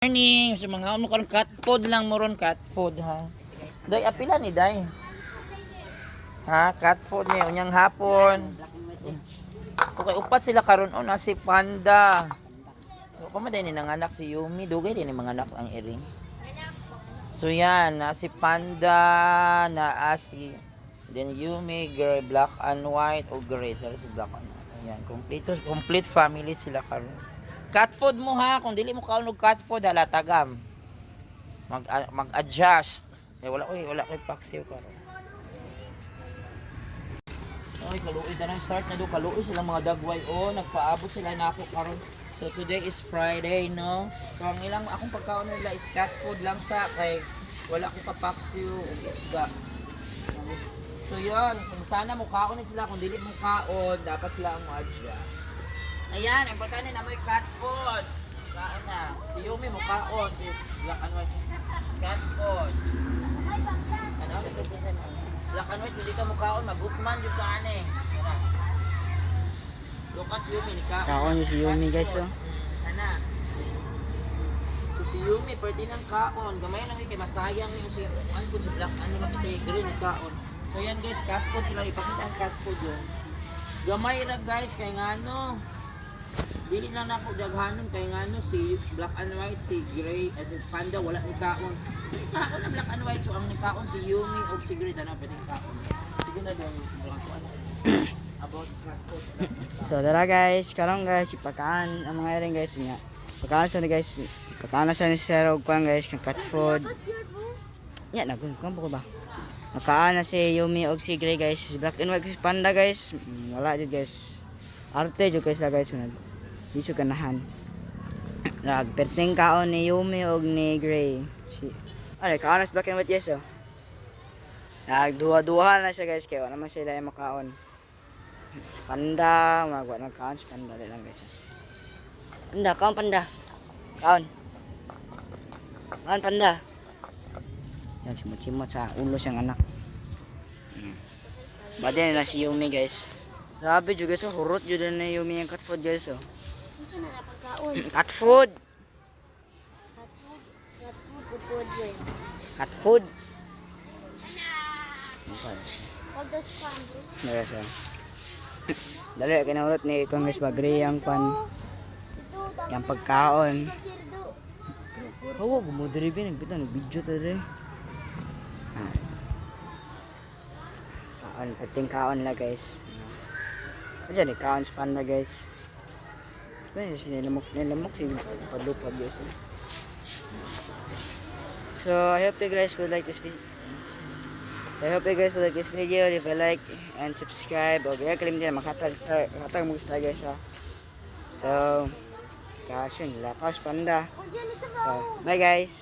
Morning, sa mga ano karon cat food lang moron cat food ha. Day apila ni day. Ha, cat food ni unyang hapon. Okay, upat sila karon na si Panda. Ko man ni nanganak si Yumi, dugay din ni mga anak ang iring. So yan, na si Panda, na si then Yumi, gray, black and white o gray, sa si black and white. Ayan, complete family sila karon. Cat food mo ha, kung dili mo kaunog cat food hala tagam. Mag-adjust. Wala ko paksiw karon. Oy, kaluoy na start na do kaluoy sila mga dagway nagpaabot sila na ako karon. So today is Friday, no? So ang ilang akong pagkaon nila is cat food lang sa kay wala ko kapaksiw ug isda. So yun, kung sana mo kaon sila, kung dili mo kaon, dapat sila ang adjust. Ayan, importante na may cat food. Kaon na. Si Yumi mo kaon. Si Black and White. Cat food. Ano? Black and White, hindi ka mo kaon. Mag-upman yung kaan eh. Look at Yumi ni kaon. Kaon yung si Yumi guys oh. Ano? So si Yumi, pwede ng kaon. Gamay lang kay masayang yung si Black and White. Green ni kaon. So yan guys, cat food sila. Ipakita ang cat food yun. Gamay lang guys, kaya nga no. Dili lang na po daghanon kay ngano si Black and White, si Gray, as si Panda wala ni kaon. Kaon na Black and White, so ang ni kaon si Yumi o si Gray na pwedeng kaon. Sige na din about cat food. So tara guys, karon guys ipakaan ang mga iring guys nga. Pagkaan sa ni guys, pagkaan na sa ni Sir og kwan guys kang cat food. Nya na kun ko ba? Nakaan na si Yumi og si Gray guys, si Black and White si Panda guys. Wala jud guys. Arte jud guys la guys sunod. Di siya ganahan. Nagperting kaon ni Yumi og ni Gray. Ay, kaon sa Black and White yes oh. Nagduha-duha na siya guys kaya wala naman sila yung makaon. Si Panda, magwa nagkaon si Panda lang guys. Panda, kaon Panda. Kaon. Kaon Panda. Yan simot-simot sa ulo siyang anak. Bade na si Yumi guys. Grabe juga so hurot jud na Yumi yung cat food guys oh. Unsa na napagkaon? Cat food. Cat food. Pagdas kan. Yes, dali kay naurot ni Congress Bagri ang pan yang pagkaon. Oh, gumudiri bin nagbitan video ta dire. Kaon pating kaon la guys. Aja ni kaon sa Panda guys. Well, nilamok si padlupad guys. So I hope you guys will like this video. If you like and subscribe, o kaya kalimutan na makatag mo star guys ha. So, gosh yun, lakas Panda. So, bye guys.